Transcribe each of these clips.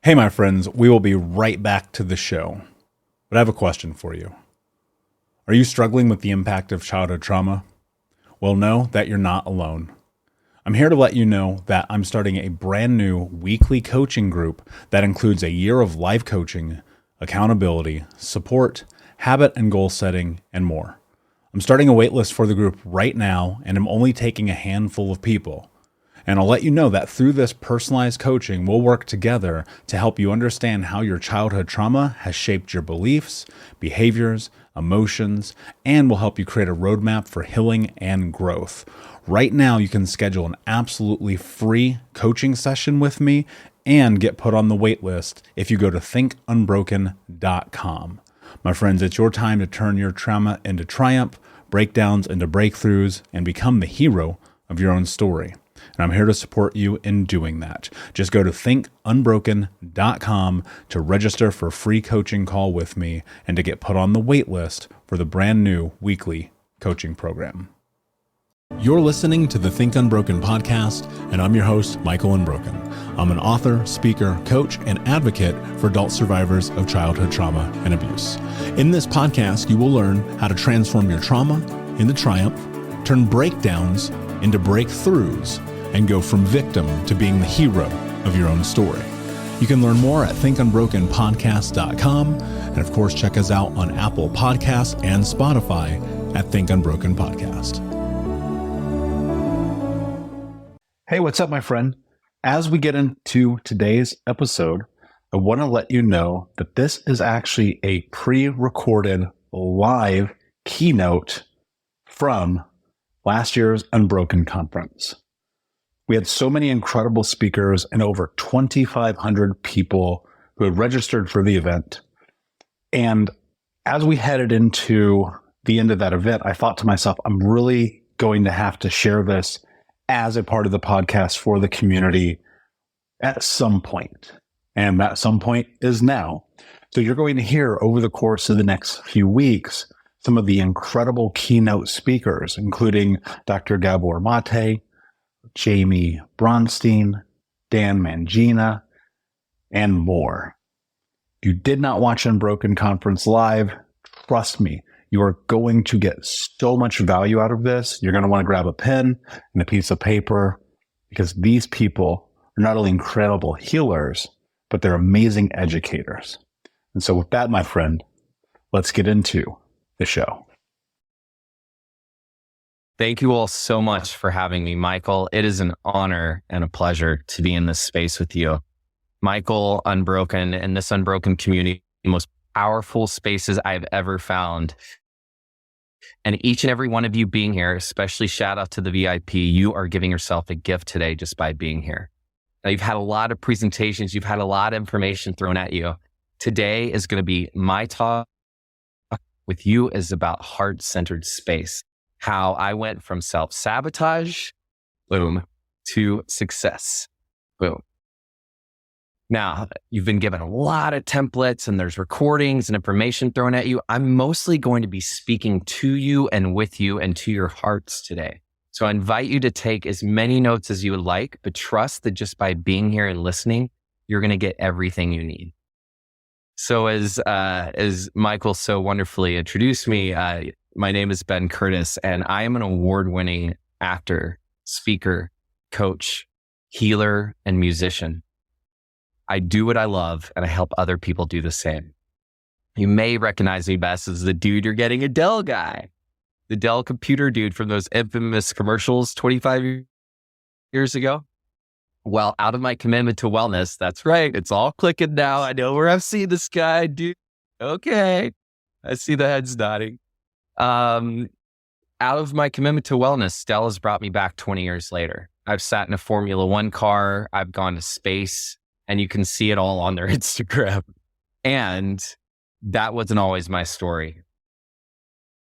Hey, my friends, we will be right back to the show. But I have a question for you. Are you struggling with the impact of childhood trauma? Well, know that you're not alone. I'm here to let you know that I'm starting a brand new weekly coaching group that includes a year of live coaching, accountability, support, habit and goal setting, and more. I'm starting a waitlist for the group right now, and I'm only taking a handful of people. And I'll let you know that through this personalized coaching, we'll work together to help you understand how your childhood trauma has shaped your beliefs, behaviors, emotions, and will help you create a roadmap for healing and growth. Right now, you can schedule an absolutely free coaching session with me and get put on the wait list if you go to thinkunbroken.com. My friends, it's your time to turn your trauma into triumph, breakdowns into breakthroughs, and become the hero of your own story. And I'm here to support you in doing that. Just go to thinkunbroken.com to register for a free coaching call with me and to get put on the wait list for the brand new weekly coaching program. You're listening to the Think Unbroken podcast, and I'm your host, Michael Unbroken. I'm an author, speaker, coach, and advocate for adult survivors of childhood trauma and abuse. In this podcast, you will learn how to transform your trauma into triumph, turn breakdowns into breakthroughs, and go from victim to being the hero of your own story. You can learn more at thinkunbrokenpodcast.com, and of course, check us out on Apple Podcasts and Spotify at Think Unbroken Podcast. Hey, what's up, my friend? As we get into today's episode, I want to let you know that this is actually a pre-recorded live keynote from last year's Unbroken Conference. We had so many incredible speakers and over 2,500 people who had registered for the event. And as we headed into the end of that event, I thought to myself, I'm really going to have to share this as a part of the podcast for the community at some point. And that some point is now. So you're going to hear over the course of the next few weeks some of the incredible keynote speakers, including Dr. Gabor Mate, Jamie Bronstein, Dan Mangina, and more. If you did not watch Unbroken Conference live, trust me, you are going to get so much value out of this. You're going to want to grab a pen and a piece of paper because these people are not only incredible healers, but they're amazing educators. And so with that, my friend, let's get into the show. Thank you all so much for having me, Michael. It is an honor and a pleasure to be in this space with you. Michael Unbroken and this Unbroken community, the most powerful spaces I've ever found. And each and every one of you being here, especially shout out to the VIP, you are giving yourself a gift today just by being here. Now, you've had a lot of presentations, you've had a lot of information thrown at you. Today is going to be my talk with you is about heart-centered space. How I went from self-sabotage, boom, to success, boom. Now, you've been given a lot of templates and there's recordings and information thrown at you. I'm mostly going to be speaking to you and with you and to your hearts today. So I invite you to take as many notes as you would like, but trust that just by being here and listening, you're going to get everything you need. So as Michael so wonderfully introduced me, my name is Ben Curtis, and I am an award-winning actor, speaker, coach, healer, and musician. I do what I love, and I help other people do the same. You may recognize me best as the dude you're getting, a Dell guy, the Dell computer dude from those infamous commercials 25 years ago. Well, out of my commitment to wellness, that's right, it's all clicking now. I know where I've seen this guy, dude. Okay, I see the heads nodding. Out of my commitment to wellness, Dell has brought me back 20 years later. I've sat in a Formula One car, I've gone to space, and you can see it all on their Instagram. And that wasn't always my story.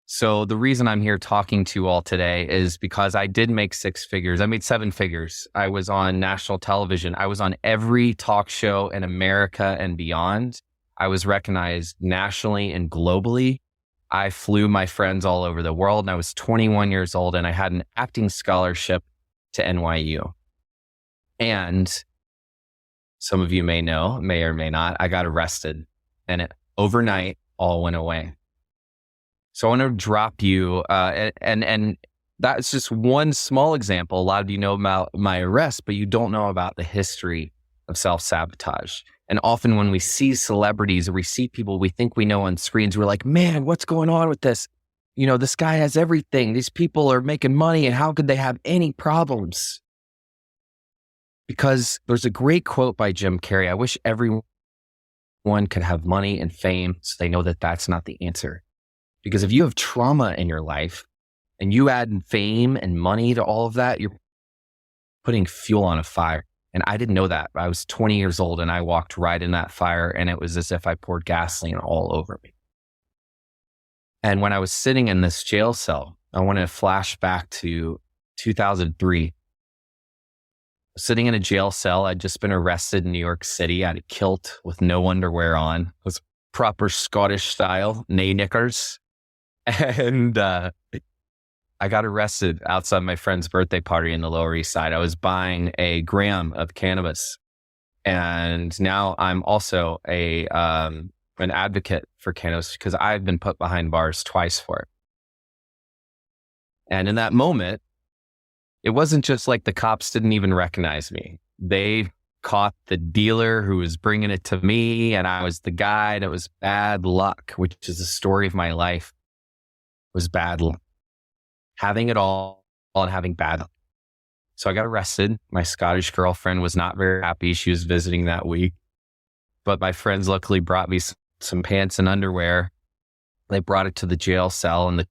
So the reason I'm here talking to you all today is because I did make 6 figures. I made 7 figures. I was on national television. I was on every talk show in America and beyond. I was recognized nationally and globally. I flew my friends all over the world, and I was 21 years old, and I had an acting scholarship to NYU. And some of you may know, may or may not, I got arrested, and it overnight all went away. So I want to drop you, and that's just one small example. A lot of you know about my arrest, but you don't know about the history of self-sabotage. And often when we see celebrities or we see people we think we know on screens, we're like, man, what's going on with this? You know, this guy has everything. These people are making money, and how could they have any problems? Because there's a great quote by Jim Carrey. I wish everyone could have money and fame so they know that that's not the answer. Because if you have trauma in your life and you add fame and money to all of that, you're putting fuel on a fire. And I didn't know that. I was 20 years old and I walked right in that fire, and it was as if I poured gasoline all over me. And when I was sitting in this jail cell, I want to flash back to 2003. Sitting in a jail cell, I'd just been arrested in New York City. I had a kilt with no underwear on. It was proper Scottish style, knee knickers. And I got arrested outside my friend's birthday party in the Lower East Side. I was buying a gram of cannabis. And now I'm also an advocate for cannabis because I've been put behind bars twice for it. And in that moment, it wasn't just like the cops didn't even recognize me. They caught the dealer who was bringing it to me, and I was the guy that was bad luck, which is the story of my life, was bad luck. Having it all and having bad luck. So I got arrested. My Scottish girlfriend was not very happy. She was visiting that week. But my friends luckily brought me some pants and underwear. They brought it to the jail cell, and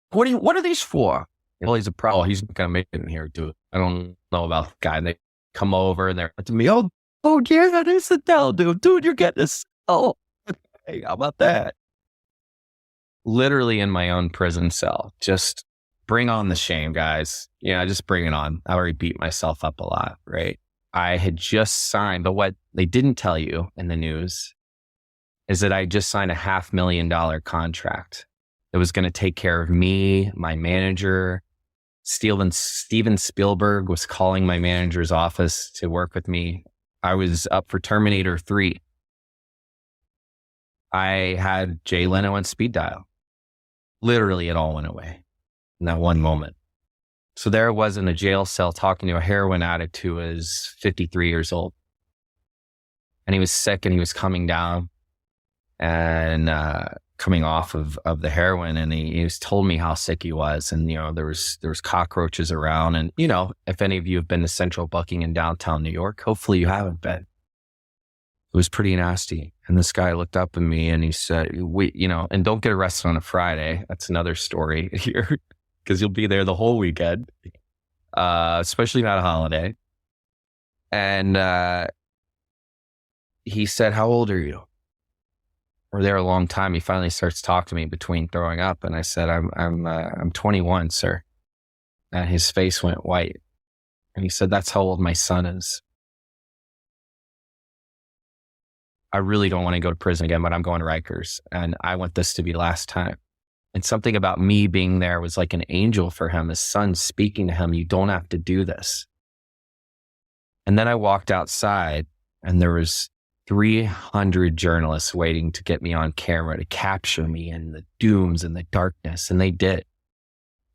what are these for? Well, he's a pro. He's not going to make it in here, dude. I don't know about the guy. And they come over and they're to me, oh yeah, this is Dell Dude. Dude, you're getting this. Oh, hey, how about that? Literally in my own prison cell. Just bring on the shame, guys. Yeah, just bring it on. I already beat myself up a lot, right? I had just signed, but what they didn't tell you in the news is that I just signed a $500,000 contract that was going to take care of me, my manager. Steven Spielberg was calling my manager's office to work with me. I was up for Terminator 3. I had Jay Leno on speed dial. Literally, it all went away in that one moment. So there I was in a jail cell talking to a heroin addict who was 53 years old. And he was sick and he was coming down and coming off of the heroin. And he was told me how sick he was. And, you know, there was cockroaches around. And, you know, if any of you have been to Central Booking in downtown New York, hopefully you haven't been. It was pretty nasty. And this guy looked up at me and he said, and don't get arrested on a Friday. That's another story here because you'll be there the whole weekend, especially not a holiday. And he said, how old are you? We're there a long time. He finally starts talking to me between throwing up. And I said, I'm 21, sir. And his face went white. And he said, that's how old my son is. I really don't want to go to prison again, but I'm going to Rikers. And I want this to be the last time. And something about me being there was like an angel for him, his son speaking to him, you don't have to do this. And then I walked outside and there was 300 journalists waiting to get me on camera to capture me in the dooms and the darkness. And they did.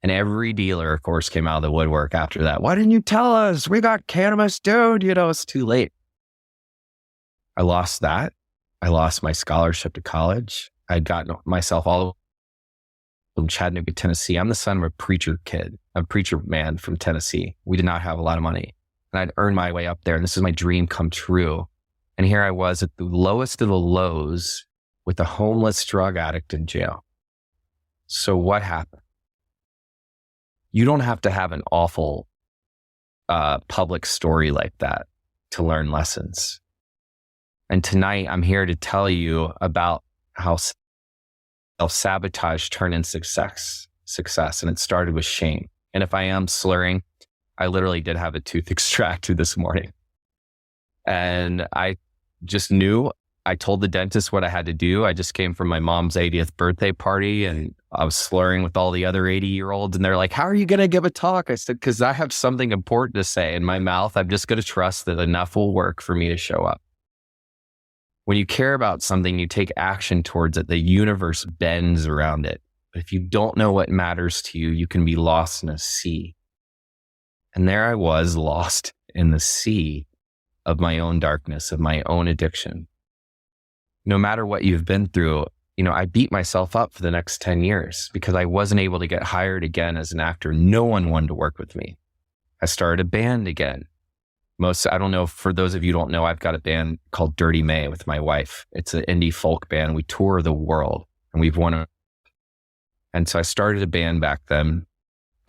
And every dealer, of course, came out of the woodwork after that. Why didn't you tell us? We got cannabis, dude. You know, it's too late. I lost that. I lost my scholarship to college. I'd gotten myself all from Chattanooga, Tennessee. I'm the son of a preacher kid, a preacher man from Tennessee. We did not have a lot of money. And I'd earned my way up there. And this is my dream come true. And here I was at the lowest of the lows with a homeless drug addict in jail. So what happened? You don't have to have an awful public story like that to learn lessons. And tonight I'm here to tell you about how self-sabotage turned into success. And it started with shame. And if I am slurring, I literally did have a tooth extracted this morning. And I just knew, I told the dentist what I had to do. I just came from my mom's 80th birthday party and I was slurring with all the other 80-year-olds, and they're like, how are you going to give a talk? I said, because I have something important to say in my mouth. I'm just going to trust that enough will work for me to show up. When you care about something, you take action towards it. The universe bends around it. But if you don't know what matters to you, you can be lost in a sea. And there I was, lost in the sea of my own darkness, of my own addiction. No matter what you've been through, I beat myself up for the next 10 years because I wasn't able to get hired again as an actor. No one wanted to work with me. I started a band again. I don't know, for those of you who don't know, I've got a band called Dirty May with my wife. It's an indie folk band. We tour the world and we've won. And so I started a band back then,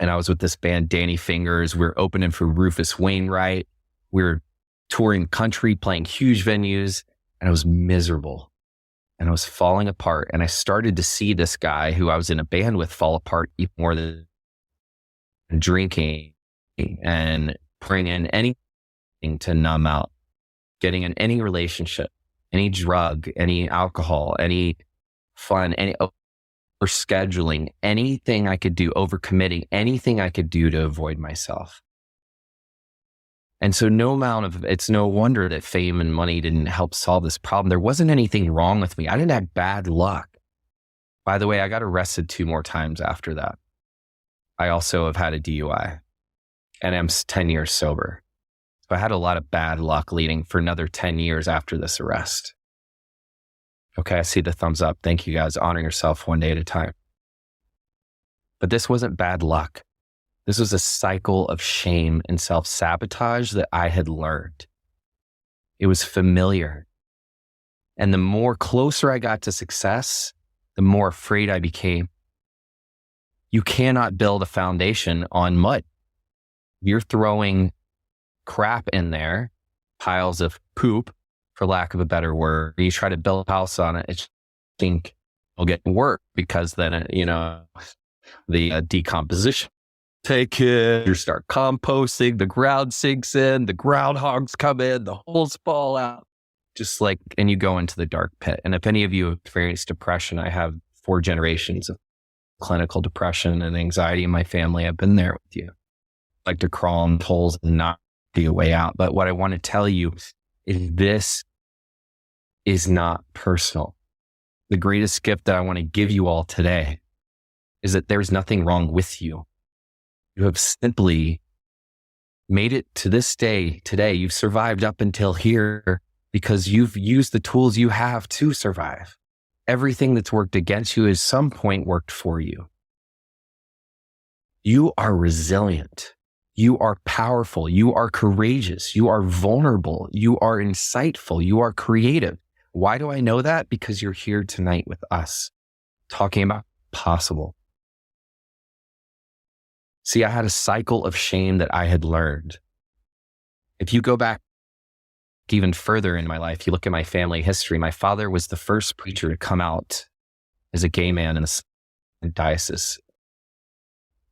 and I was with this band, Danny Fingers. We were opening for Rufus Wainwright. We were touring country, playing huge venues, and I was miserable. And I was falling apart. And I started to see this guy who I was in a band with fall apart even more than drinking and pouring in anything to numb out, getting in any relationship, any drug, any alcohol, any fun, any or scheduling, anything I could do, overcommitting, anything I could do to avoid myself. And so it's no wonder that fame and money didn't help solve this problem. There wasn't anything wrong with me. I didn't have bad luck. By the way, I got arrested 2 more times after that. I also have had a DUI and I'm 10 years sober. So I had a lot of bad luck leading for another 10 years after this arrest. Okay, I see the thumbs up. Thank you guys. Honor yourself one day at a time. But this wasn't bad luck. This was a cycle of shame and self-sabotage that I had learned. It was familiar. And the more closer I got to success, the more afraid I became. You cannot build a foundation on mud. You're throwing crap in there, piles of poop, for lack of a better word. You try to build a house on it, I think it'll get work because then, the decomposition take it, you start composting, the ground sinks in, the groundhogs come in, the holes fall out, and you go into the dark pit. And if any of you have experienced depression, I have 4 generations of clinical depression and anxiety in my family. I've been there with you. I like to crawl in holes and not be a way out. But what I want to tell you is this is not personal. The greatest gift that I want to give you all today is that there's nothing wrong with you. You have simply made it to this day today. You've survived up until here because you've used the tools you have to survive. Everything that's worked against you at some point worked for you. You are resilient. You are powerful. You are courageous. You are vulnerable. You are insightful. You are creative. Why do I know that? Because you're here tonight with us talking about possible. See, I had a cycle of shame that I had learned. If you go back even further in my life, you look at my family history, my father was the first preacher to come out as a gay man in the diocese.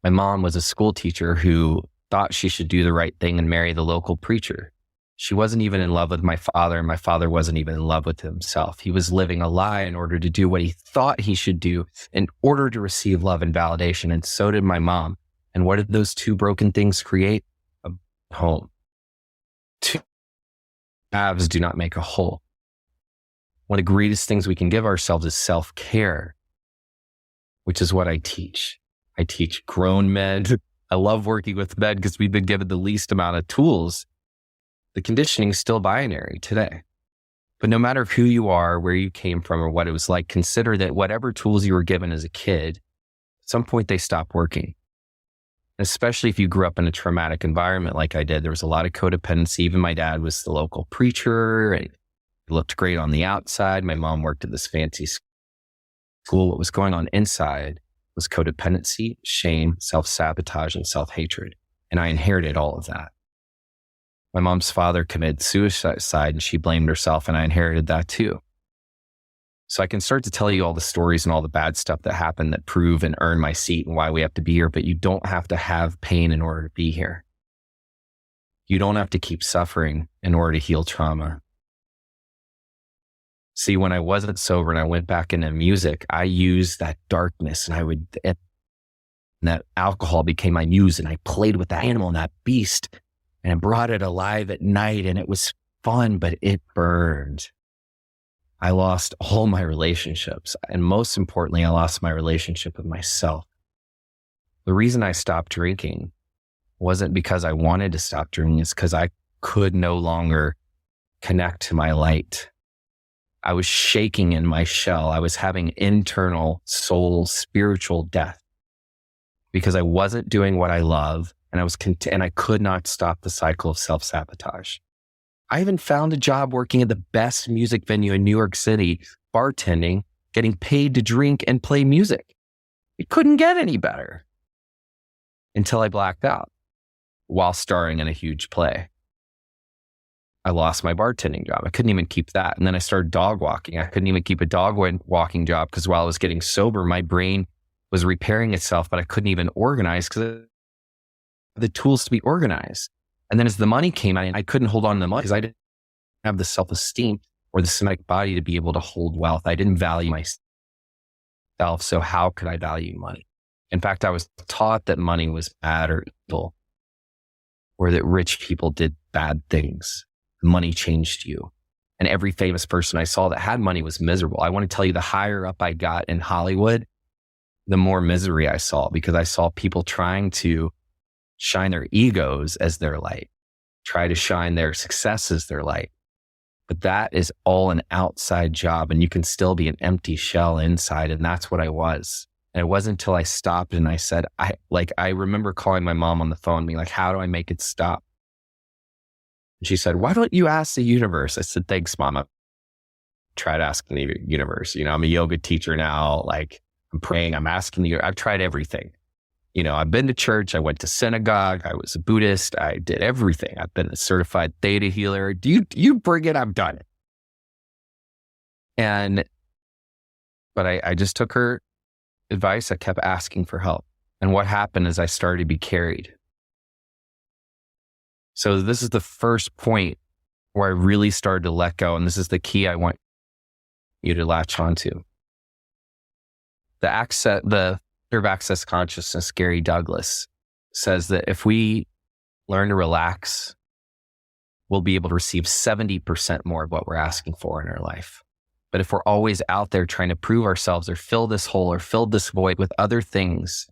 My mom was a school teacher who thought she should do the right thing and marry the local preacher. She wasn't even in love with my father, and my father wasn't even in love with himself. He was living a lie in order to do what he thought he should do in order to receive love and validation, and so did my mom. And what did those 2 broken things create? A home. 2 halves do not make a whole. One of the greatest things we can give ourselves is self-care, which is what I teach. I teach grown men. I love working with men because we've been given the least amount of tools. The conditioning is still binary today. But no matter who you are, where you came from, or what it was like, consider that whatever tools you were given as a kid, at some point they stop working. Especially if you grew up in a traumatic environment like I did. There was a lot of codependency. Even my dad was the local preacher. And he looked great on the outside. My mom worked at this fancy school. What was going on inside was codependency, shame, self-sabotage, and self-hatred. And I inherited all of that. My mom's father committed suicide and she blamed herself, and I inherited that too. So I can start to tell you all the stories and all the bad stuff that happened that prove and earn my seat and why we have to be here, but you don't have to have pain in order to be here. You don't have to keep suffering in order to heal trauma. See, when I wasn't sober and I went back into music, I used that darkness and that alcohol became my muse, and I played with that animal and that beast and I brought it alive at night, and it was fun, but it burned. I lost all my relationships. And most importantly, I lost my relationship with myself. The reason I stopped drinking wasn't because I wanted to stop drinking. It's because I could no longer connect to my light. I was shaking in my shell. I was having internal soul, spiritual death because I wasn't doing what I love, and I could not stop the cycle of self-sabotage. I even found a job working at the best music venue in New York City, bartending, getting paid to drink and play music. It couldn't get any better until I blacked out while starring in a huge play. I lost my bartending job. I couldn't even keep that. And then I started dog walking. I couldn't even keep a dog walking job because while I was getting sober, my brain was repairing itself, but I couldn't even organize because the tools to be organized. And then as the money came out, I couldn't hold on to the money because I didn't have the self-esteem or the somatic body to be able to hold wealth. I didn't value myself. So how could I value money? In fact, I was taught that money was bad or evil, or that rich people did bad things. Money changed you. And every famous person I saw that had money was miserable. I want to tell you, the higher up I got in Hollywood, the more misery I saw, because I saw people trying to shine their egos as their light, try to shine their success as their light. But that is all an outside job, and you can still be an empty shell inside. And that's what I was. And it wasn't until I stopped and I said, I remember calling my mom on the phone, being like, how do I make it stop? And she said, why don't you ask the universe? I said, thanks, Mom. I tried asking the universe. I'm a yoga teacher now. I'm praying, I'm asking I've tried everything. I've been to church. I went to synagogue. I was a Buddhist. I did everything. I've been a certified theta healer. You bring it, I've done it. But I just took her advice. I kept asking for help. And what happened is I started to be carried. So this is the first point where I really started to let go. And this is the key I want you to latch onto. The of access consciousness, Gary Douglas, says that if we learn to relax, we'll be able to receive 70% more of what we're asking for in our life. But if we're always out there trying to prove ourselves or fill this hole or fill this void with other things,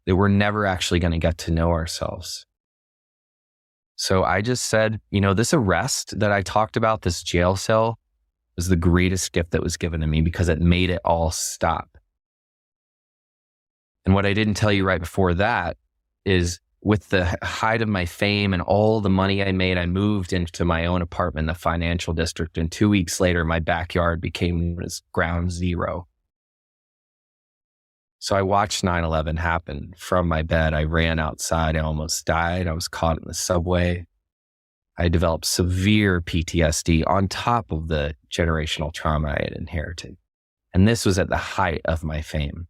that we're never actually going to get to know ourselves. So I just said, this arrest that I talked about, this jail cell, was the greatest gift that was given to me because it made it all stop. And what I didn't tell you right before that is, with the height of my fame and all the money I made, I moved into my own apartment in the financial district. And 2 weeks later, my backyard became ground zero. So I watched 9/11 happen from my bed. I ran outside. I almost died. I was caught in the subway. I developed severe PTSD on top of the generational trauma I had inherited. And this was at the height of my fame.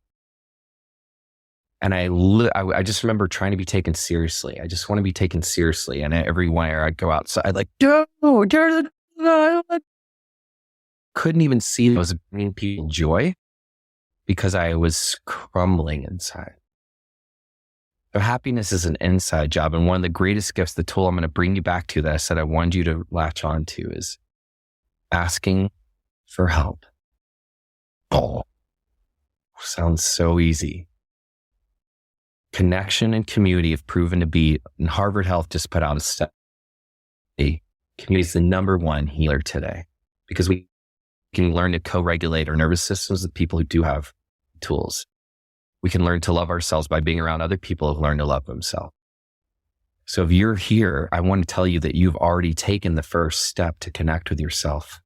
And I just remember trying to be taken seriously. I just want to be taken seriously. And everywhere I'd go outside, couldn't even see I was bringing people joy because I was crumbling inside. So happiness is an inside job. And one of the greatest gifts, the tool I'm going to bring you back to that I said I wanted you to latch on to, is asking for help. Oh, sounds so easy. Connection and community have proven to be, and Harvard Health just put out a study. Community is the number one healer today because we can learn to co-regulate our nervous systems with people who do have tools. We can learn to love ourselves by being around other people who learn to love themselves. So if you're here, I want to tell you that you've already taken the first step to connect with yourself,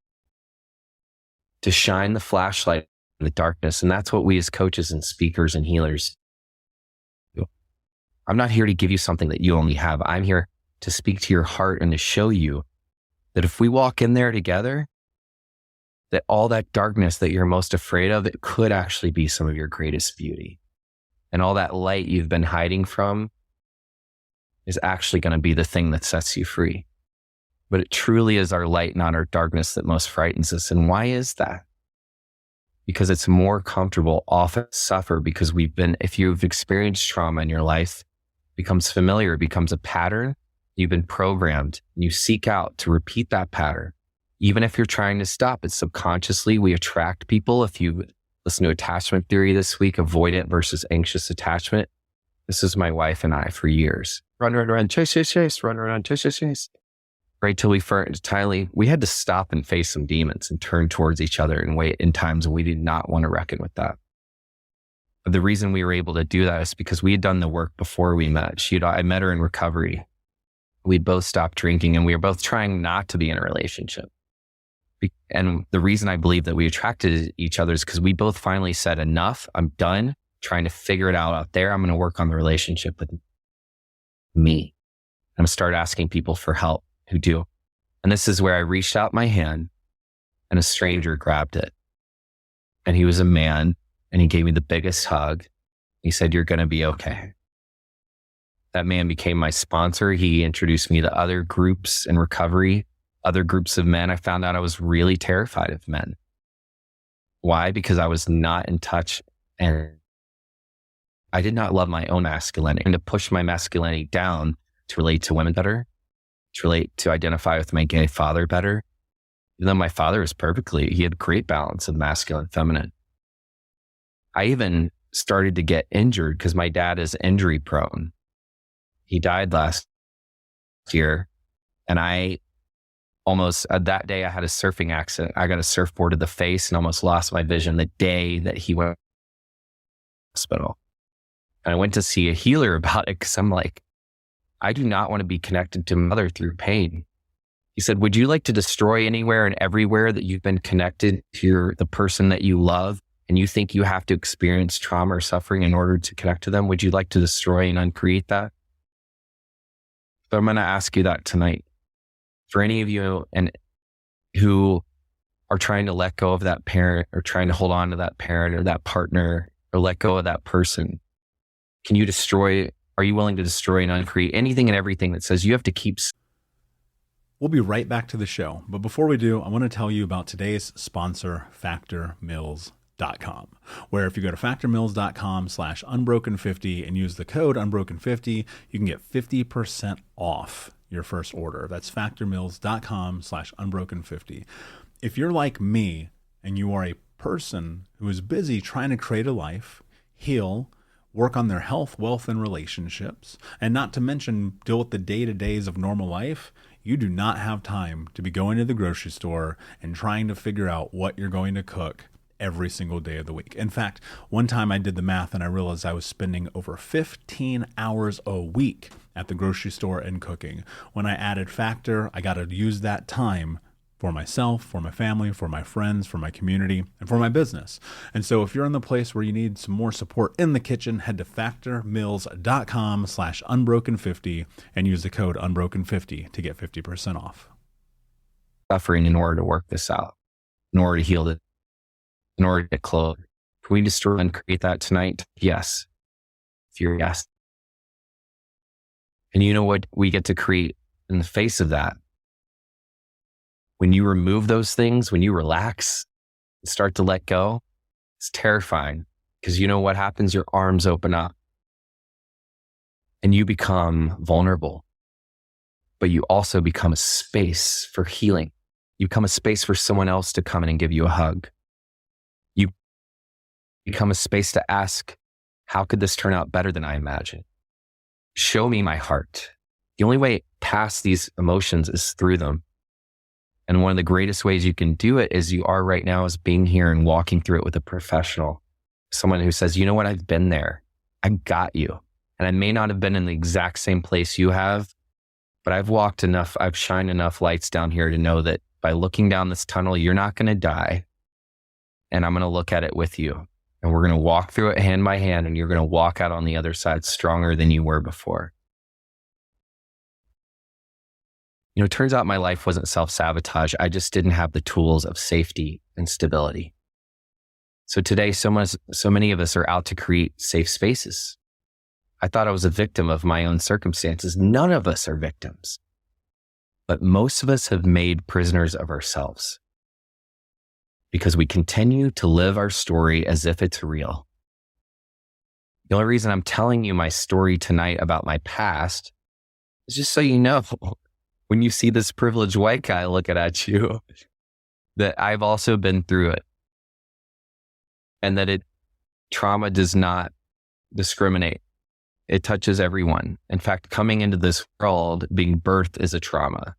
to shine the flashlight in the darkness. And that's what we as coaches and speakers and healers do. I'm not here to give you something that you only have. I'm here to speak to your heart and to show you that if we walk in there together, that all that darkness that you're most afraid of, it could actually be some of your greatest beauty. And all that light you've been hiding from is actually going to be the thing that sets you free. but it truly is our light, not our darkness, that most frightens us. And why is that? Because it's more comfortable, often suffer because if you've experienced trauma in your life, it becomes familiar, it becomes a pattern. You've been programmed. You seek out to repeat that pattern. Even if you're trying to stop it subconsciously, we attract people. If you listen to attachment theory this week, avoidant versus anxious attachment, this is my wife and I for years. Run, chase, run, chase. Right till we had to stop and face some demons and turn towards each other and wait in times when we did not want to reckon with that. But the reason we were able to do that is because we had done the work before we met. I met her in recovery. We'd both stopped drinking and we were both trying not to be in a relationship. And the reason I believe that we attracted each other is because we both finally said, enough, I'm done trying to figure it out there. I'm going to work on the relationship with me. I'm going to start asking people for help who do. And this is where I reached out my hand and a stranger grabbed it. And he was a man and he gave me the biggest hug. He said, you're going to be okay. That man became my sponsor. He introduced me to other groups in recovery, other groups of men. I found out I was really terrified of men. Why? Because I was not in touch and I did not love my own masculinity, and to push my masculinity down to relate to women better, to identify with my gay father better. Even though my father was he had great balance of masculine and feminine. I even started to get injured because my dad is injury prone. He died last year and that day I had a surfing accident. I got a surfboard to the face and almost lost my vision the day that he went to the hospital. And I went to see a healer about it because I'm like, I do not want to be connected to mother through pain. He said, would you like to destroy anywhere and everywhere that you've been connected to the person that you love and you think you have to experience trauma or suffering in order to connect to them? Would you like to destroy and uncreate that? So I'm going to ask you that tonight. For any of you who are trying to let go of that parent or trying to hold on to that parent or that partner or let go of that person, are you willing to destroy and uncreate anything and everything that says you have to keep? We'll be right back to the show. But before we do, I want to tell you about today's sponsor, factormeals.com, where if you go to factormeals.com/unbroken50 and use the code unbroken50, you can get 50% off your first order. That's factormeals.com/unbroken50. If you're like me and you are a person who is busy trying to create a life, heal, work on their health, wealth, and relationships, and not to mention deal with the day-to-days of normal life, you do not have time to be going to the grocery store and trying to figure out what you're going to cook every single day of the week. In fact, one time I did the math and I realized I was spending over 15 hours a week at the grocery store and cooking. When I added Factor, I got to use that time for myself, for my family, for my friends, for my community, and for my business. And so if you're in the place where you need some more support in the kitchen, head to factormeals.com/unbroken50 and use the code unbroken50 to get 50% off. Suffering in order to work this out, in order to heal it, in order to get close. Can we destroy and create that tonight? Yes. If you're yes. And you know what we get to create in the face of that? When you remove those things, when you relax and start to let go, it's terrifying because you know what happens? Your arms open up and you become vulnerable, but you also become a space for healing. You become a space for someone else to come in and give you a hug. You become a space to ask, how could this turn out better than I imagined? Show me my heart. The only way past these emotions is through them. And one of the greatest ways you can do it as you are right now is being here and walking through it with a professional, someone who says, you know what, I've been there. I got you. And I may not have been in the exact same place you have, but I've walked enough, I've shined enough lights down here to know that by looking down this tunnel, you're not going to die. And I'm going to look at it with you. And we're going to walk through it hand by hand, and you're going to walk out on the other side stronger than you were before. You know, it turns out my life wasn't self-sabotage. I just didn't have the tools of safety and stability. So today, so many of us are out to create safe spaces. I thought I was a victim of my own circumstances. None of us are victims. But most of us have made prisoners of ourselves because we continue to live our story as if it's real. The only reason I'm telling you my story tonight about my past is just so you know, when you see this privileged white guy looking at you, that I've also been through it, and that trauma does not discriminate. It touches everyone. In fact, coming into this world, being birthed is a trauma.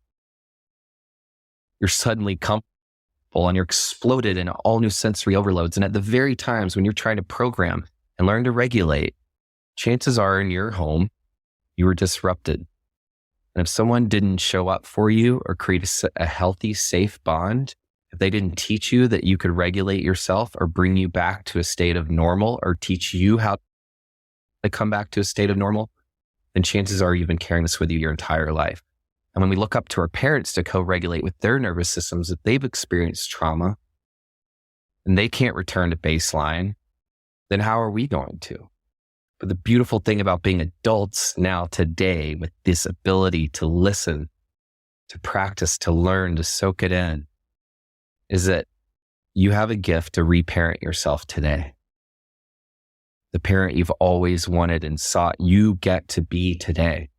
You're suddenly comfortable and you're exploded in all new sensory overloads. And at the very times when you're trying to program and learn to regulate, chances are in your home, you were disrupted. And if someone didn't show up for you or create a healthy, safe bond, if they didn't teach you that you could regulate yourself or bring you back to a state of normal or teach you how to come back to a state of normal, then chances are you've been carrying this with you your entire life. And when we look up to our parents to co-regulate with their nervous systems, if they've experienced trauma and they can't return to baseline, then how are we going to? But the beautiful thing about being adults now today with this ability to listen, to practice, to learn, to soak it in, is that you have a gift to reparent yourself today. The parent you've always wanted and sought, you get to be today.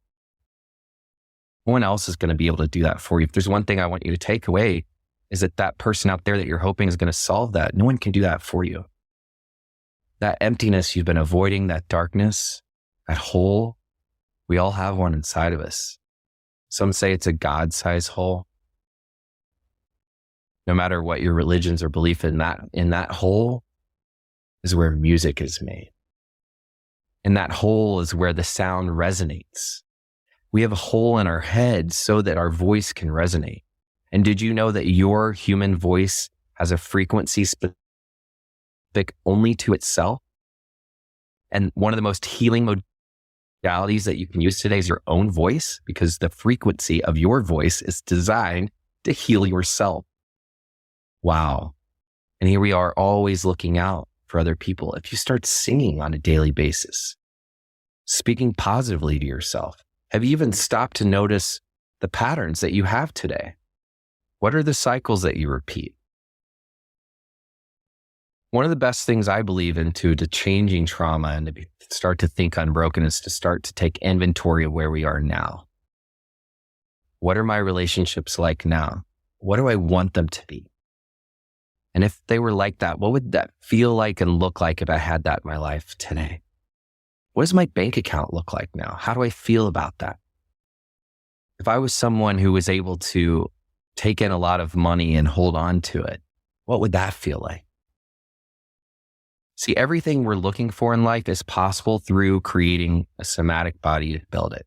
No one else is going to be able to do that for you. If there's one thing I want you to take away, is that person out there that you're hoping is going to solve that, no one can do that for you. That emptiness you've been avoiding, that darkness, that hole, we all have one inside of us. Some say it's a God-sized hole. No matter what your religions or belief in that hole is where music is made. And that hole is where the sound resonates. We have a hole in our head so that our voice can resonate. And did you know that your human voice has a frequency specific only to itself? And one of the most healing modalities that you can use today is your own voice, because the frequency of your voice is designed to heal yourself. Wow. And here we are always looking out for other people. If you start singing on a daily basis, speaking positively to yourself, have you even stopped to notice the patterns that you have today? What are the cycles that you repeat? One of the best things I believe into to changing trauma and to start to think unbroken is to start to take inventory of where we are now. What are my relationships like now? What do I want them to be? And if they were like that, what would that feel like and look like if I had that in my life today? What does my bank account look like now? How do I feel about that? If I was someone who was able to take in a lot of money and hold on to it, what would that feel like? See, everything we're looking for in life is possible through creating a somatic body to build it,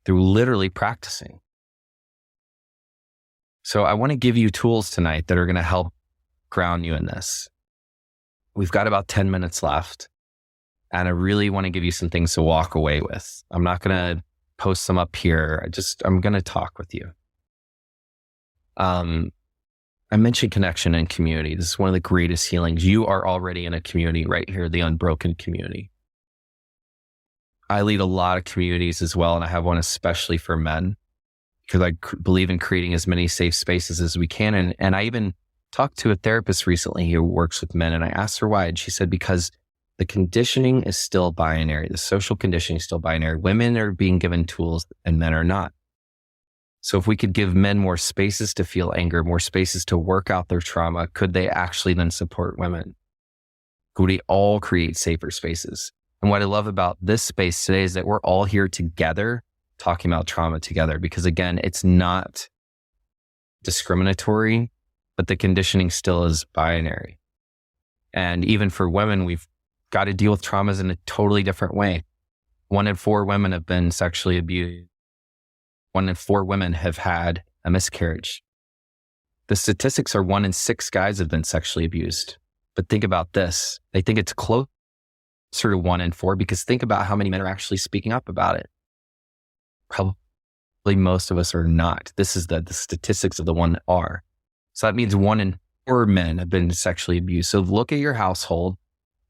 through literally practicing. So I want to give you tools tonight that are going to help ground you in this. We've got about 10 minutes left, and I really want to give you some things to walk away with. I'm not going to post them up here. I'm going to talk with you. I mentioned connection and community. This is one of the greatest healings. You are already in a community right here, the Unbroken community. I lead a lot of communities as well, and I have one especially for men because I believe in creating as many safe spaces as we can. And I even talked to a therapist recently who works with men, and I asked her why, and she said, because the conditioning is still binary. The social conditioning is still binary. Women are being given tools and men are not. So if we could give men more spaces to feel anger, more spaces to work out their trauma, could they actually then support women? Could we all create safer spaces? And what I love about this space today is that we're all here together talking about trauma together, because again, it's not discriminatory, but the conditioning still is binary. And even for women, we've got to deal with traumas in a totally different way. 1 in 4 women have been sexually abused. 1 in 4 women have had a miscarriage. The statistics are 1 in 6 guys have been sexually abused. But think about this. They think it's closer to 1 in 4 because think about how many men are actually speaking up about it. Probably most of us are not. This is the statistics of the one that are. So that means 1 in 4 men have been sexually abused. So look at your household.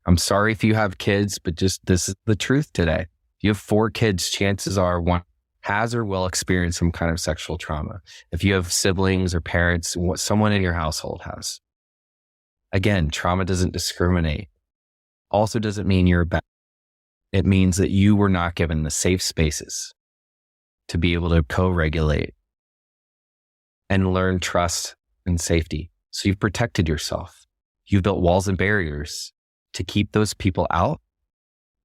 I'm sorry if you have kids, but just this is the truth today. If you have 4 kids, chances are 1 has or will experience some kind of sexual trauma. If you have siblings or parents, what someone in your household has. Again, trauma doesn't discriminate. Also doesn't mean you're bad. It means that you were not given the safe spaces to be able to co-regulate and learn trust and safety. So you've protected yourself. You've built walls and barriers to keep those people out.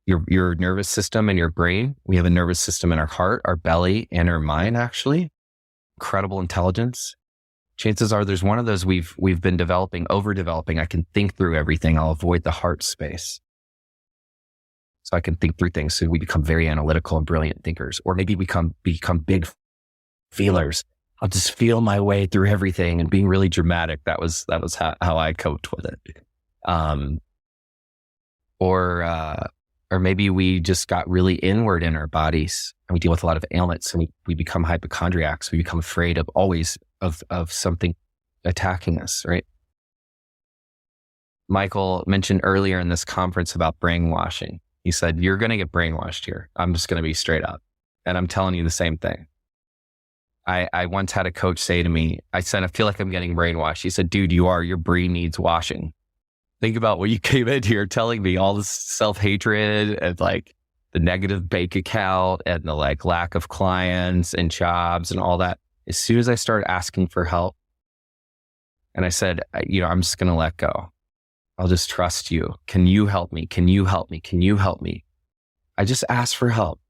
Your nervous system and your brain. We have a nervous system in our heart, our belly, and our mind, actually. Incredible intelligence. Chances are there's one of those we've been overdeveloping. I can think through everything. I'll avoid the heart space. So I can think through things. So we become very analytical and brilliant thinkers. Or maybe we become big feelers. I'll just feel my way through everything and being really dramatic. That was how I coped with it. Or maybe we just got really inward in our bodies and we deal with a lot of ailments and we become hypochondriacs. We become afraid of something attacking us, right? Michael mentioned earlier in this conference about brainwashing. He said, you're going to get brainwashed here. I'm just going to be straight up. And I'm telling you the same thing. I once had a coach say to me, I said, I feel like I'm getting brainwashed. He said, dude, your brain needs washing. Think about what you came in here telling me, all this self-hatred and like the negative bank account and the like lack of clients and jobs and all that. As soon as I started asking for help and I said, I'm just going to let go. I'll just trust you. Can you help me? Can you help me? Can you help me? I just asked for help.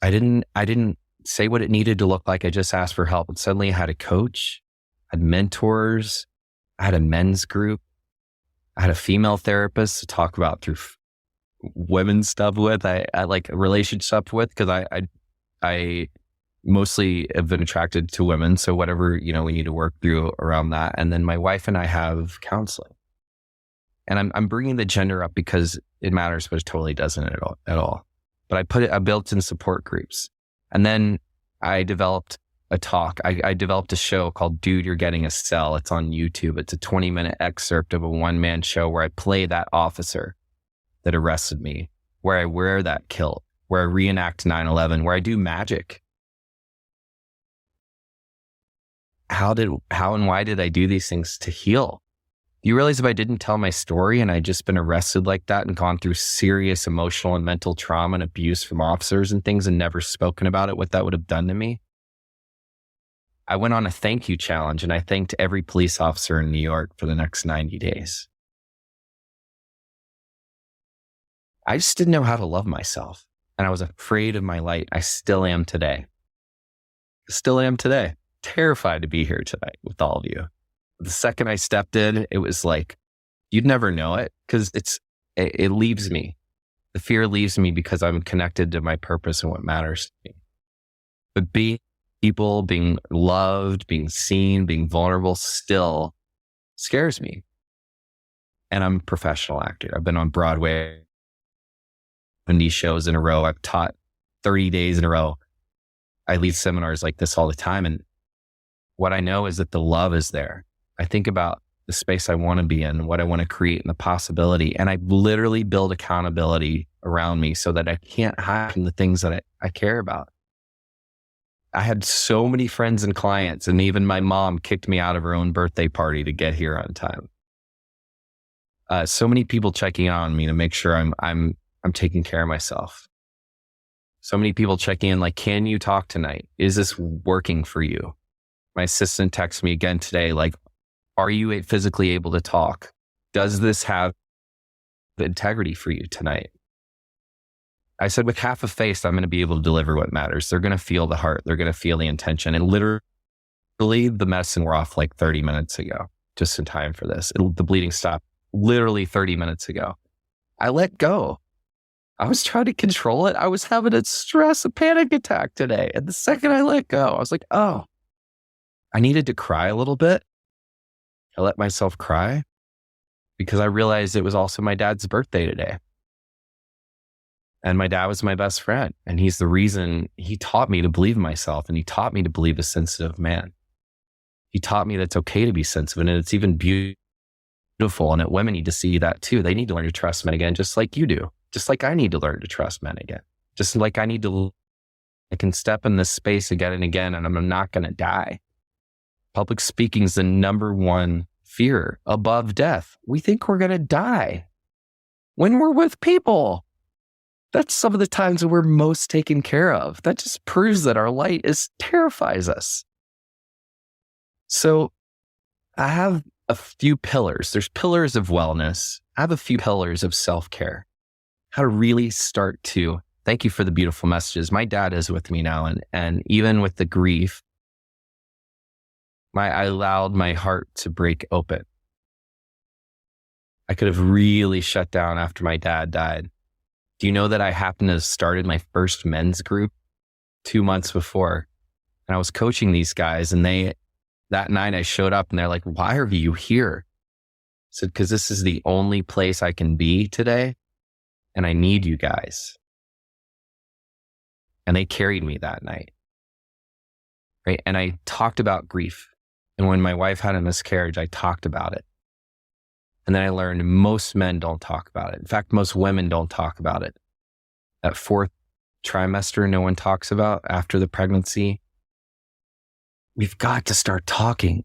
I didn't say what it needed to look like. I just asked for help. And suddenly I had a coach, I had mentors, I had a men's group. I had a female therapist to talk about through women's stuff with. I like relationship stuff with, because I mostly have been attracted to women. So whatever, we need to work through around that. And then my wife and I have counseling. And I'm bringing the gender up because it matters, but it totally doesn't at all. But I built in support groups. And then I developed a talk. I developed a show called Dude, You're Getting a Cell. It's on YouTube. It's a 20-minute excerpt of a one-man show where I play that officer that arrested me, where I wear that kilt, where I reenact 9/11, where I do magic. How and why did I do these things? To heal. You realize if I didn't tell my story and I'd just been arrested like that and gone through serious emotional and mental trauma and abuse from officers and things and never spoken about it, what that would have done to me? I went on a thank you challenge and I thanked every police officer in New York for the next 90 days. I just didn't know how to love myself. And I was afraid of my light. I still am today. Terrified to be here tonight with all of you. The second I stepped in, it was like, you'd never know it because it leaves me. The fear leaves me because I'm connected to my purpose and what matters to me. But being people, being loved, being seen, being vulnerable still scares me. And I'm a professional actor. I've been on Broadway, 70 shows in a row. I've taught 30 days in a row. I lead seminars like this all the time. And what I know is that the love is there. I think about the space I want to be in, what I want to create and the possibility. And I literally build accountability around me so that I can't hide from the things that I care about. I had so many friends and clients, and even my mom kicked me out of her own birthday party to get here on time. So many people checking on me to make sure I'm taking care of myself. So many people checking in like, can you talk tonight? Is this working for you? My assistant texted me again today, like, are you physically able to talk? Does this have the integrity for you tonight? I said, with half a face, I'm going to be able to deliver what matters. They're going to feel the heart. They're going to feel the intention. And literally, the medicine wore off like 30 minutes ago, just in time for this. The bleeding stopped literally 30 minutes ago. I let go. I was trying to control it. I was having a panic attack today. And the second I let go, I was like, oh, I needed to cry a little bit. I let myself cry because I realized it was also my dad's birthday today. And my dad was my best friend. And he's the reason he taught me to believe in myself. And he taught me to believe a sensitive man. He taught me that it's okay to be sensitive. And it's even beautiful. And that women need to see that too. They need to learn to trust men again, just like you do. Just like I need to learn to trust men again. Just like I need to I can step in this space again and again, and I'm not going to die. Public speaking is the number one fear above death. We think we're going to die when we're with people. That's some of the times that we're most taken care of. That just proves that our light terrifies us. So I have a few pillars. There's pillars of wellness. I have a few pillars of self-care. How to really start to, thank you for the beautiful messages. My dad is with me now. And even with the grief, I allowed my heart to break open. I could have really shut down after my dad died. Do you know that I happened to have started my first men's group 2 months before? And I was coaching these guys, and that night I showed up and they're like, "Why are you here?" I said, "Because this is the only place I can be today, and I need you guys." And they carried me that night. Right? And I talked about grief. And when my wife had a miscarriage, I talked about it. And then I learned most men don't talk about it. In fact, most women don't talk about it. That 4th trimester, no one talks about after the pregnancy. We've got to start talking.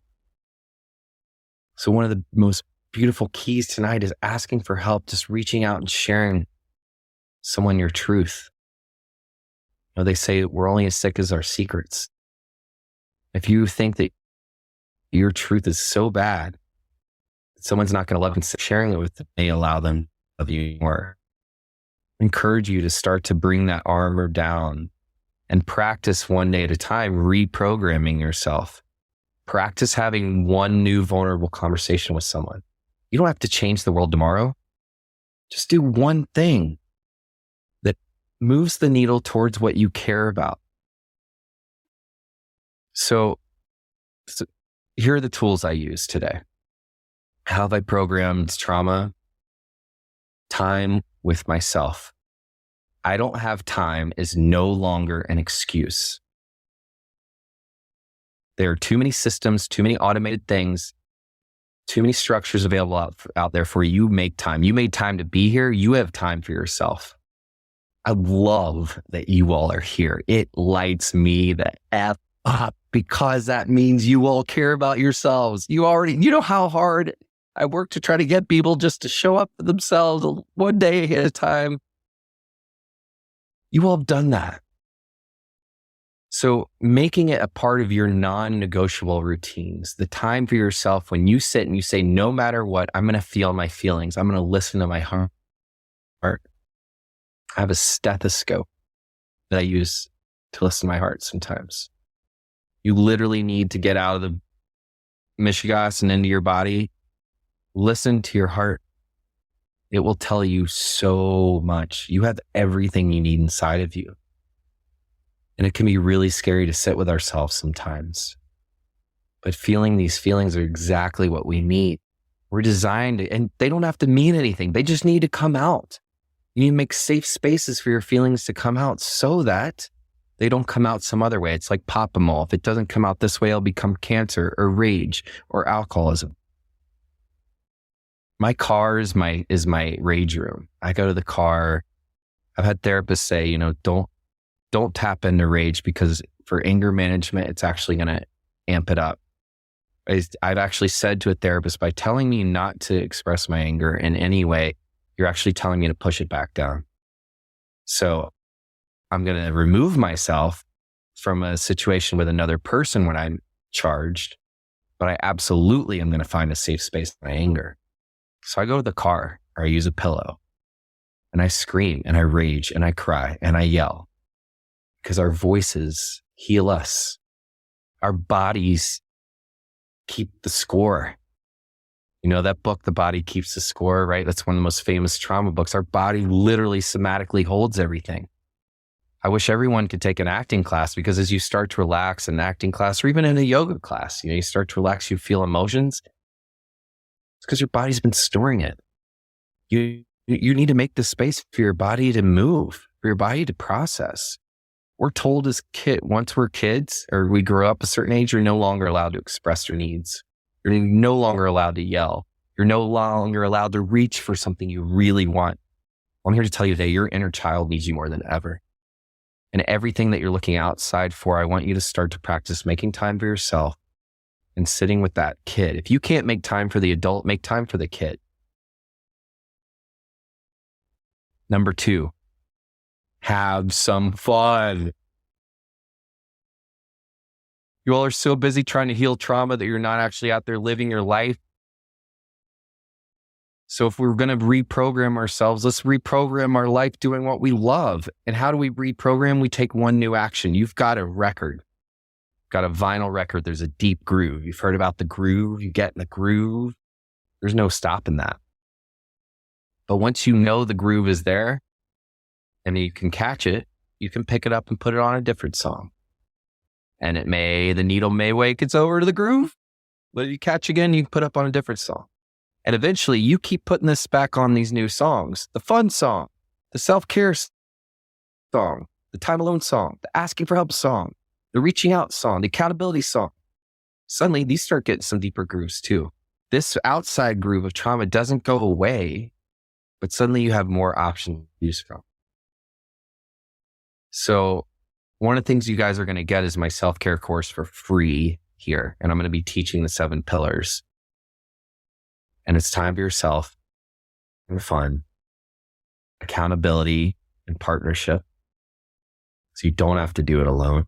So one of the most beautiful keys tonight is asking for help, just reaching out and sharing someone your truth. You know, they say we're only as sick as our secrets. If you think that your truth is so bad, someone's not going to love and sharing it with them, may allow them to love you more. I encourage you to start to bring that armor down and practice one day at a time, reprogramming yourself. Practice having one new vulnerable conversation with someone. You don't have to change the world tomorrow. Just do one thing that moves the needle towards what you care about. So here are the tools I use today. How have I programmed trauma? Time with myself. I don't have time is no longer an excuse. There are too many systems, too many automated things, too many structures available out there for you. Make time. You made time to be here. You have time for yourself. I love that you all are here. It lights me the F up because that means you all care about yourselves. You know how hard I work to try to get people just to show up for themselves one day at a time. You all have done that. So making it a part of your non-negotiable routines, the time for yourself when you sit and you say, no matter what, I'm going to feel my feelings. I'm going to listen to my heart. I have a stethoscope that I use to listen to my heart sometimes. You literally need to get out of the mishigas and into your body. Listen to your heart. It will tell you so much. You have everything you need inside of you. And it can be really scary to sit with ourselves sometimes. But feeling these feelings are exactly what we need. We're designed to, and they don't have to mean anything. They just need to come out. You need to make safe spaces for your feelings to come out so that they don't come out some other way. It's like Pop-A-Mole. If it doesn't come out this way, it'll become cancer or rage or alcoholism. My car is my rage room. I go to the car. I've had therapists say, don't tap into rage because for anger management, it's actually going to amp it up. I've actually said to a therapist, by telling me not to express my anger in any way, you're actually telling me to push it back down. So I'm going to remove myself from a situation with another person when I'm charged, but I absolutely am going to find a safe space in my anger. So I go to the car or I use a pillow and I scream and I rage and I cry and I yell because our voices heal us. Our bodies keep the score. You know that book, The Body Keeps the Score, right? That's one of the most famous trauma books. Our body literally somatically holds everything. I wish everyone could take an acting class because as you start to relax in an acting class or even in a yoga class, you start to relax, you feel emotions. It's because your body's been storing it. You need to make the space for your body to move, for your body to process. We're told once we're kids or we grow up a certain age, you're no longer allowed to express your needs. You're no longer allowed to yell. You're no longer allowed to reach for something you really want. I'm here to tell you today, your inner child needs you more than ever. And everything that you're looking outside for, I want you to start to practice making time for yourself and sitting with that kid. If you can't make time for the adult, make time for the kid. Number 2, have some fun. You all are so busy trying to heal trauma that you're not actually out there living your life. So if we're going to reprogram ourselves, let's reprogram our life doing what we love. And how do we reprogram? We take one new action. You've got a record, got a vinyl record. There's a deep groove. You've heard about the groove. You get in the groove. There's no stopping that. But once you know the groove is there and you can catch it, you can pick it up and put it on a different song. And the needle may wake it's over to the groove. But if you catch again, you can put up on a different song. And eventually you keep putting this back on these new songs, the fun song, the self-care song, the time alone song, the asking for help song, the reaching out song, the accountability song. Suddenly these start getting some deeper grooves too. This outside groove of trauma doesn't go away, but suddenly you have more options to use from. So one of the things you guys are going to get is my self-care course for free here. And I'm going to be teaching the 7 pillars. And it's time for yourself and fun, accountability, and partnership. So you don't have to do it alone.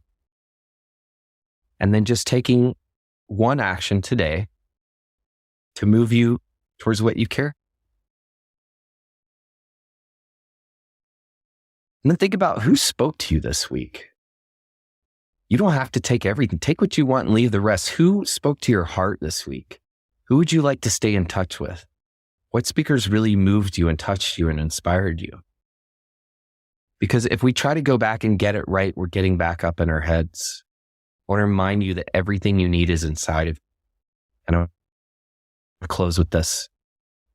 And then just taking one action today to move you towards what you care. And then think about who spoke to you this week. You don't have to take everything. Take what you want and leave the rest. Who spoke to your heart this week? Who would you like to stay in touch with? What speakers really moved you and touched you and inspired you? Because if we try to go back and get it right, we're getting back up in our heads. I want to remind you that everything you need is inside of you. And I'm going to close with this.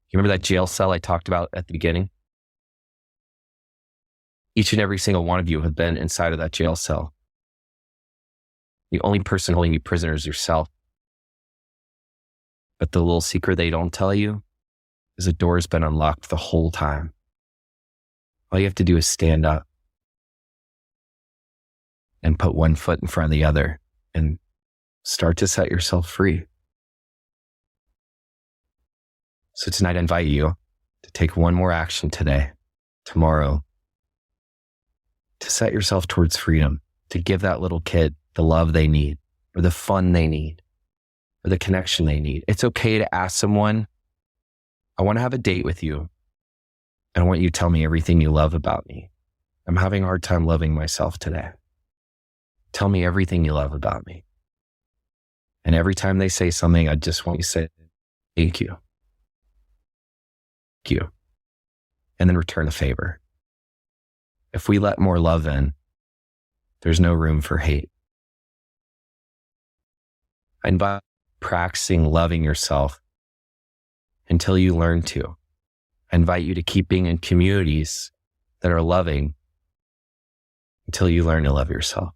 You remember that jail cell I talked about at the beginning? Each and every single one of you have been inside of that jail cell. The only person holding you prisoner is yourself. But the little secret they don't tell you is the door's been unlocked the whole time. All you have to do is stand up and put one foot in front of the other and start to set yourself free. So tonight I invite you to take one more action today, tomorrow, to set yourself towards freedom, to give that little kid the love they need or the fun they need or the connection they need. It's okay to ask someone, I want to have a date with you. And I want you to tell me everything you love about me. I'm having a hard time loving myself today. Tell me everything you love about me. And every time they say something, I just want you to say, thank you. Thank you. And then return a favor. If we let more love in, there's no room for hate. I invite practicing loving yourself until you learn to. I invite you to keep being in communities that are loving until you learn to love yourself.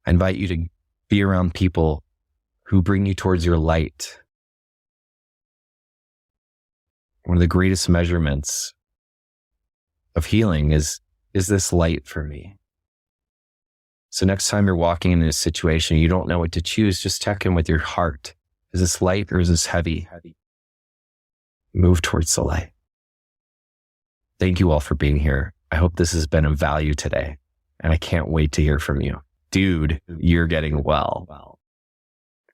I invite you to be around people who bring you towards your light. One of the greatest measurements of healing is this light for me? So next time you're walking into a situation, you don't know what to choose, just check in with your heart. Is this light or is this heavy? Move towards the light. Thank you all for being here. I hope this has been of value today, and I can't wait to hear from you. Dude, you're getting well.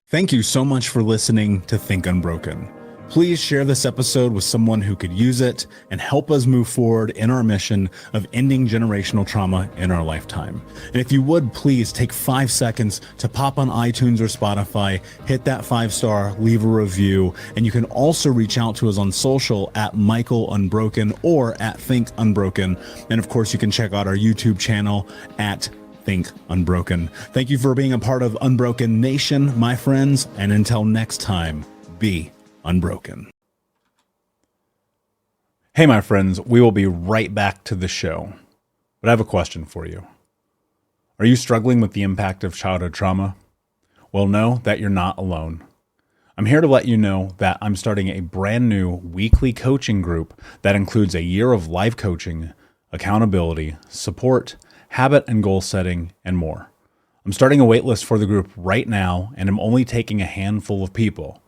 Thank you so much for listening to Think Unbroken. Please share this episode with someone who could use it and help us move forward in our mission of ending generational trauma in our lifetime. And if you would, please take 5 seconds to pop on iTunes or Spotify, hit that 5-star, leave a review, and you can also reach out to us on social at Michael Unbroken or at Think Unbroken. And of course, you can check out our YouTube channel at Think Unbroken. Thank you for being a part of Unbroken Nation, my friends, and until next time, be unbroken. Hey, my friends, we will be right back to the show. But I have a question for you. Are you struggling with the impact of childhood trauma? Well, know that you're not alone. I'm here to let you know that I'm starting a brand new weekly coaching group that includes a year of live coaching, accountability, support, habit and goal setting, and more. I'm starting a waitlist for the group right now, and I'm only taking a handful of people.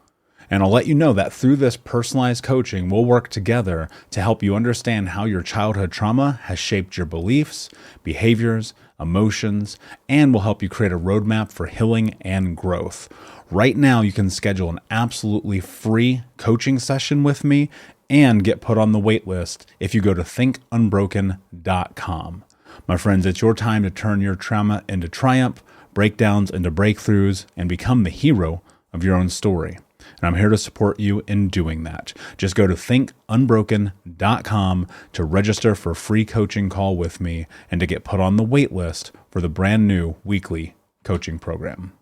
And I'll let you know that through this personalized coaching, we'll work together to help you understand how your childhood trauma has shaped your beliefs, behaviors, emotions, and will help you create a roadmap for healing and growth. Right now, you can schedule an absolutely free coaching session with me and get put on the wait list if you go to thinkunbroken.com. My friends, it's your time to turn your trauma into triumph, breakdowns into breakthroughs, and become the hero of your own story. And I'm here to support you in doing that. Just go to thinkunbroken.com to register for a free coaching call with me and to get put on the wait list for the brand new weekly coaching program.